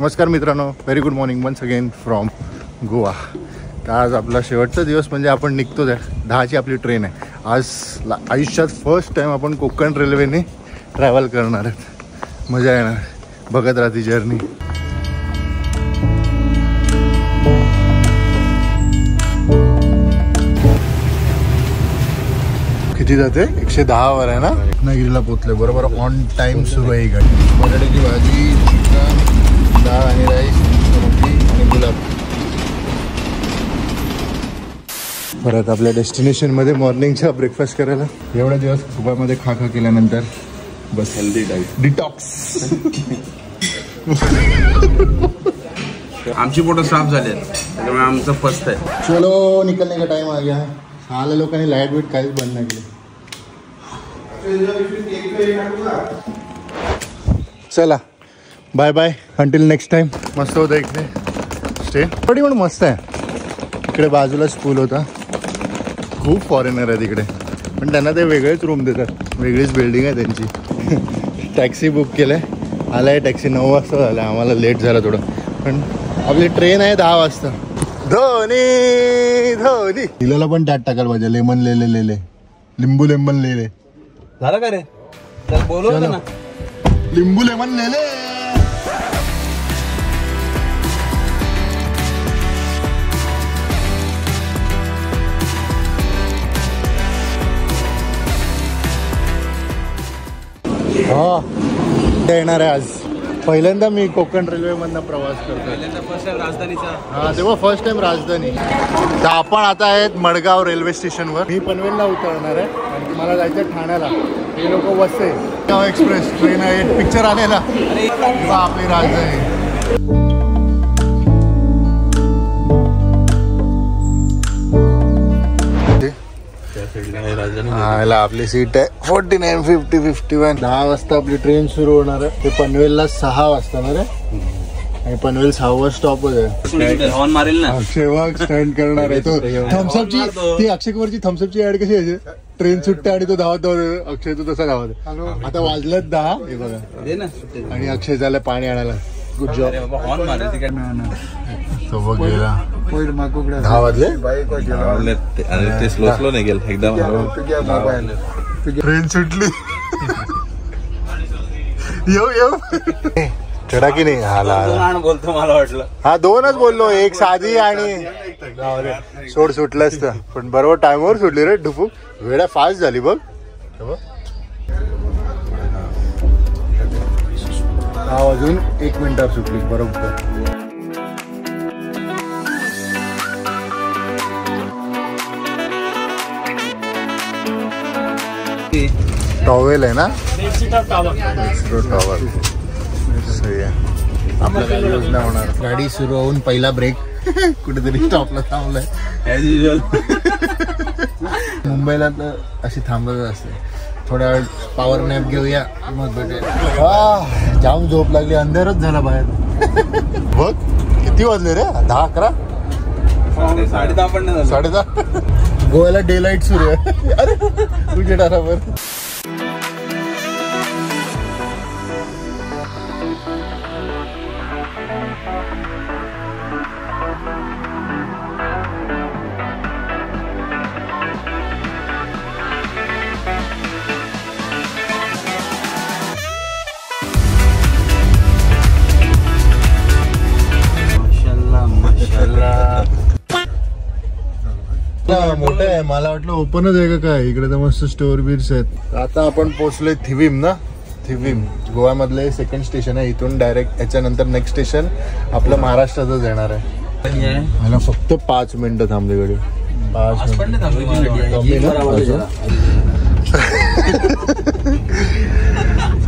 नमस्कार मित्रांनो, very good morning once again from Goa. तर आज आपला शेवटचा दिवस म्हणजे आपण निघतोच आहे. 10ची आपली ट्रेन आहे. आज आयुष्यात फर्स्ट टाईम आपण कोकण रेल्वेने ट्रॅव्हल करणार आहेत. मजा येणार, बघत राहते जर्नी. किती जाते? 110 वर आहे ना. रत्नागिरीला पोहोचले बरोबर ऑन टाइम. सुरू आहे ही गाडी. बटाट्याची भाजी, चिकन, डाळ आणि राईस, रोटी आणि गुलाब. परत आपल्या डेस्टिनेशनमध्ये मॉर्निंगचा ब्रेकफास्ट करायला. एवढा दिवस दुपारमध्ये खा केल्यानंतर बस हेल्दी डाईट, डिटॉक्स. आमची पोटं साफ झाली त्याच्यामुळे आमचं फर्स्ट आहे. चलो निकलने का टाइम आ गया. सहाला लोकांनी लाईट बीट काहीच बंद नाही केली. चला bye bye, until next time. मस्त होतं इकडे स्टे, पण मस्त आहे. इकडे बाजूलाच पूल होता. खूप फॉरेनर आहे तिकडे, पण त्यांना ते वेगळेच रूम देतात. वेगळीच बिल्डिंग आहे त्यांची. टॅक्सी बुक केलं आहे. आला आहे टॅक्सी 9 वाजता झाला. आम्हाला लेट झाला थोडं, पण आपली ट्रेन आहे 10 वाजता. धोनी धोनी लिलाला पण त्यात टाकायला पाहिजे. लेमन लेले लिंबू लेमन लेले झालं का रे? बोलव ना, लिंबू लेमन लेले. हा येणार आहे आज. पहिल्यांदा मी कोकण रेल्वेमधनं प्रवास करतो. राजधानीचा. हा, तेव्हा फर्स्ट टाइम राजधानी. तर आपण आता आहेत मडगाव रेल्वे स्टेशनवर. मी पनवेलला उतरणार आहे आणि मला जायचं ठाण्याला. हे लोक वसई गाव एक्सप्रेस ट्रेन आहे. पिक्चर आलेला आपली राजधानी. आपली सीट आहे 49, 50, 51. 10 वाजता आपली ट्रेन सुरू होणार आहे. ते पनवेलला 6 वाजता ना रे. आणि पनवेल 6वा स्टॉपच आहे. हॉर्न मारेल ना. अक्षय वाघ स्टंट करणार आहे. तो थम्सअपची ती अक्षय कुमारची थम्सअपची ऍड कशी आहे? ट्रेन सुटते आणि तो धावत अक्षय तो तसा धावत. आता वाजलं 10 हे बघा. आणि अक्षय झालं पाणी आणायला. Good job. हॉर्न मारेल तो बघ गेला. 10 वाजले. ते स्लो नाही गेलं एकदम. ट्रेन सुटली. येऊ चढा की नाही. हा बोलतो, मला वाटलं हा 2च बोललो. एक साधी आणि सोड सुटलं असतं, पण बरोबर टाइमवर सुटली रे. ढुपू वेळा फास्ट झाली बघ. अजून 1 मिनिटावर सुटली बरोबर. टॉवेल आहे ना. टॉवेल सही आहे. आपल्याला यूज नाही होणार. गाडी सुरू होऊन पहिला ब्रेक कुठेतरी स्टॉपला थांबलाय. As usual. मुंबईला तर अशी थांबतच असते. थोड्या वेळ पॉवर नॅप घेऊया मग भेटेल. जाम झोप लागली. अंधारच झाला बाहेर. बघ किती वाजले रे? 10, 11, 10:30 पण नाही. 10:30. गोव्याला डे लाईट सुरू आहे. अरे तुझ्या डारावर. मोठं आहे. मला वाटलं ओपनच आहे का काय. इकडे तर मस्त स्टोअर बीर्स आहेत. आता आपण पोहोचलोय थिविम ना. थिविम गोव्यामधलं सेकंड स्टेशन आहे. इथून डायरेक्ट याच्यानंतर नेक्स्ट स्टेशन आपलं महाराष्ट्रातच येणार आहे. मला फक्त 5 मिनिटं थांबली गाडी. 5 मिनिटं.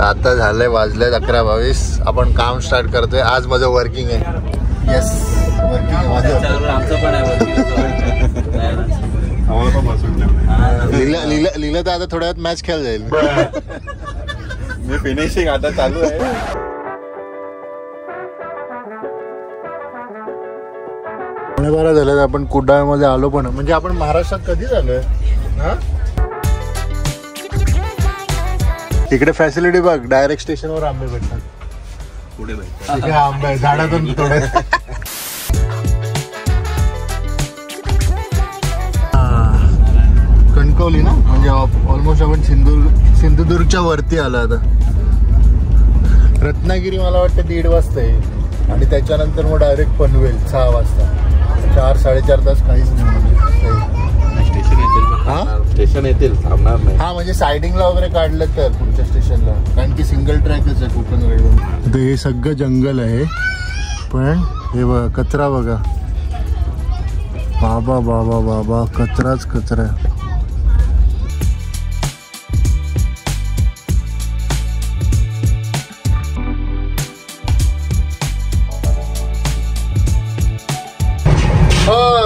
आता झालंय, वाजलंय 11:22. आपण काम स्टार्ट करतोय. आज माझं वर्किंग आहे. येस, आमचं पण आहे. लिहिलं तर आता थोड्या वेळात मॅच खेळ जाईल. मी फिनिशिंग आता चालू आहे. पुणे 12 झालं. आपण कुडाळमध्ये आलो पण. म्हणजे आपण महाराष्ट्रात कधी झालोय. इकडे फॅसिलिटी बघ. डायरेक्ट स्टेशनवर आंबे भेटतात. पुढे भेटतात. तिथे आंबे आहे, झाडातून थोडे. कणकवली ना, म्हणजे ऑलमोस्ट आपण सिंधुदुर्गच्या वरती आलो आता. रत्नागिरी मला वाटतं 1:30 वाजता येईल आणि त्याच्यानंतर मग डायरेक्ट पनवेल 6 वाजता. 4-4.5 तास काहीच नाही. स्टेशन येतील, थांबणार नाही. हा म्हणजे सायडिंगला वगैरे काढलं तर पुढच्या स्टेशनला, कारण की सिंगल ट्रॅकच आहे कोकण रेल्वे. हे सगळं जंगल आहे, पण हे बघा कचरा बघा. बाबा बाबा बाबा, कचराच कचरा.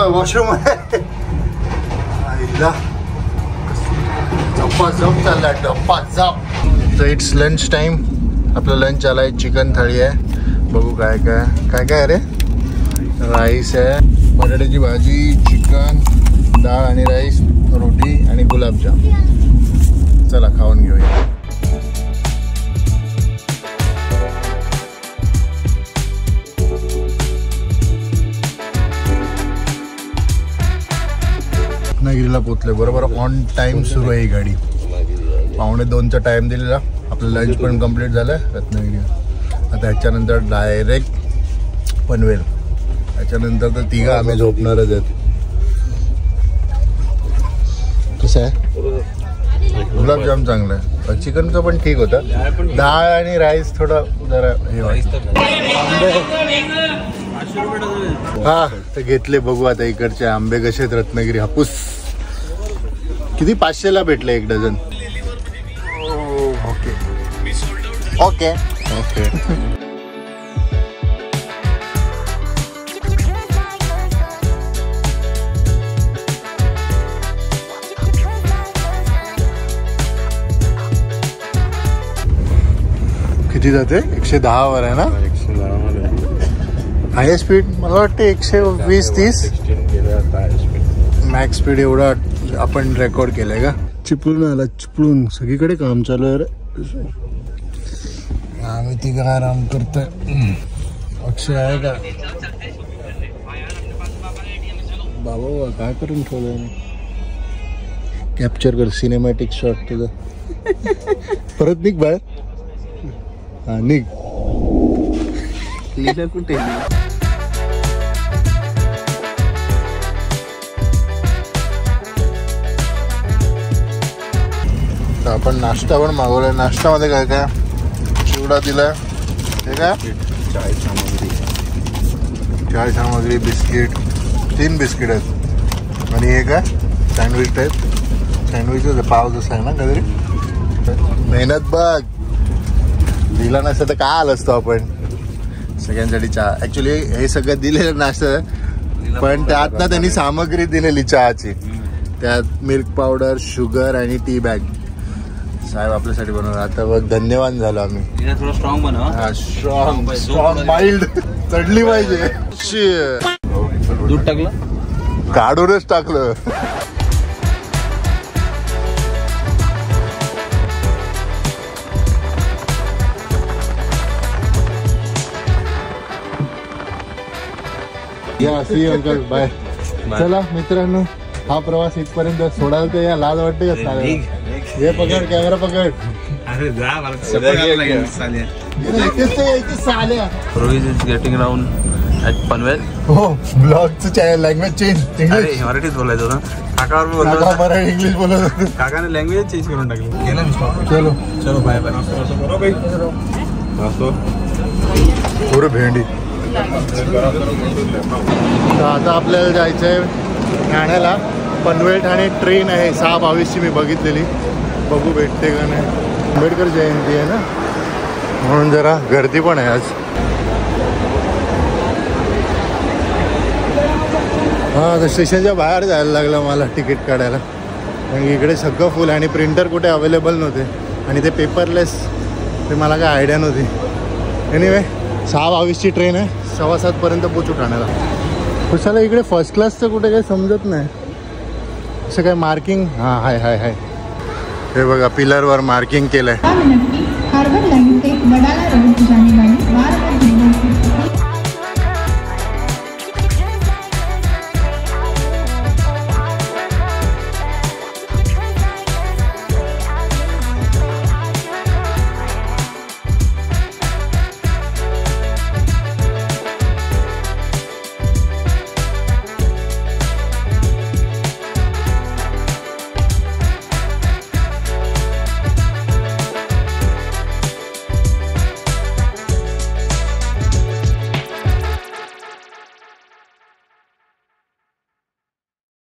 वॉशरूम आहे. झप चालला झप. तर इट्स लंच टाइम. आपलं लंच आलाय. चिकन थाळी आहे. बघू काय काय काय काय अरे. राईस आहे, बटाट्याची भाजी, चिकन, डाळ आणि राईस, रोटी आणि गुलाबजाम. चला खाऊन घेऊया. रत्नागिरीला पोचले बरोबर ऑन टाइम. सुरू आहे ही गाडी. 1:45चा टाइम दिलेला. आपलं लंच पण कम्प्लीट झालं रत्नागिरी. आता ह्याच्यानंतर डायरेक्ट पनवेल. त्याच्यानंतर तर तिघं आम्ही झोपणारच आहेत. कसं आहे गुलाबजाम चांगलं आहे. चिकनचं पण ठीक होतं. डाळ आणि राईस थोडं जरा हे वाटतं. हा तर घेतले. बघू आता इकडचे आंबे कसे आहेत. रत्नागिरी हापूस किती 500ला भेटले 1 डझन. Okay okay okay. किती जाते? 110 वर आहे ना. 110 मध्ये. हाय स्पीड मला वाटतं 120-130 मॅक्स स्पीड एवढा आपण रेकॉर्ड केलंय का. चिपळूण आला. चिपळूण सगळीकडे काम चालू आहे रे. आम्ही तिघं आराम करतोय. अक्षय आहे का बाबा? काय करून ठेवलंय. कॅप्चर कर सिनेमॅटिक शॉट तुझं. परत निघ बाहेर. हा निघ. कुठे आपण नाश्ता पण मागवलाय. नाश्त्यामध्ये काय काय? चिवडा दिलाय. हे काय? चाय सामग्री, बिस्किट. 3 बिस्किट आहेत. आणि हे काय? Sandwich type. सँडविचच पाव जसं आहे ना काहीतरी. मेहनत बघ. दिला नसतं तर काय आलं असतो आपण. सगळ्यांसाठी चहा. ऍक्च्युली हे सगळं दिलेलं नाश्ता, पण त्यात ना त्यांनी सामग्री दिलेली चहाची. त्यात मिल्क पावडर, शुगर आणि टी बॅग. साहेब आपल्यासाठी बनवलं. आता बघ धन्यवाद झालो आम्ही. थोडं स्ट्रॉंग बनव. हा स्ट्रॉंग स्ट्रॉंग माइल्ड चढली पाहिजे. दूध टाकलं, काढूनच टाकलं. या सी अंकल बाय. चला मित्रांनो, हा प्रवास इथपर्यंत. सोडायला तर या लाज वाटते का साला. हे पकड, कॅमेरा पकड. अरे जा मला सपकायला लागेल साल्या. इथेच तर यायची साल्या. Rohit is getting around at Panvel. हो ब्लॉगचं लँग्वेज चेंज. अरे मराठीत बोलायचं होतं. काकावर बोलतो. मराठी इंग्लिश बोलत होतो. काकाने लँग्वेज चेंज करून टाकली. गेला मी. चलो चलो बाय बाय. पुरं भेंडी. तर आता आपल्याला जायचं आहे ठाण्याला. पनवेल ठाणे ट्रेन आहे 6:22ची. मी बघितलेली. बघू भेटते का नाही. आंबेडकर जयंती आहे ना, म्हणून जरा गर्दी पण आहे आज. हां तर स्टेशनच्या बाहेर जायला लागलं मला तिकीट काढायला. कारण इकडे सगळं फुल आणि प्रिंटर कुठे अवेलेबल नव्हते. आणि ते पेपरलेस ते मला काय आयडिया नव्हती. एनिवे 6:22ची ट्रेन आहे. 6:15 पर्यंत पोचू ठाण्याला. कशाला इकडे फर्स्ट क्लासचं कुठे काही समजत नाही. असं काय मार्किंग. हां हाय हाय हाय. हे बघा पिलरवर मार्किंग केलंय. हार्बर लाइन से वडाला रोड जाने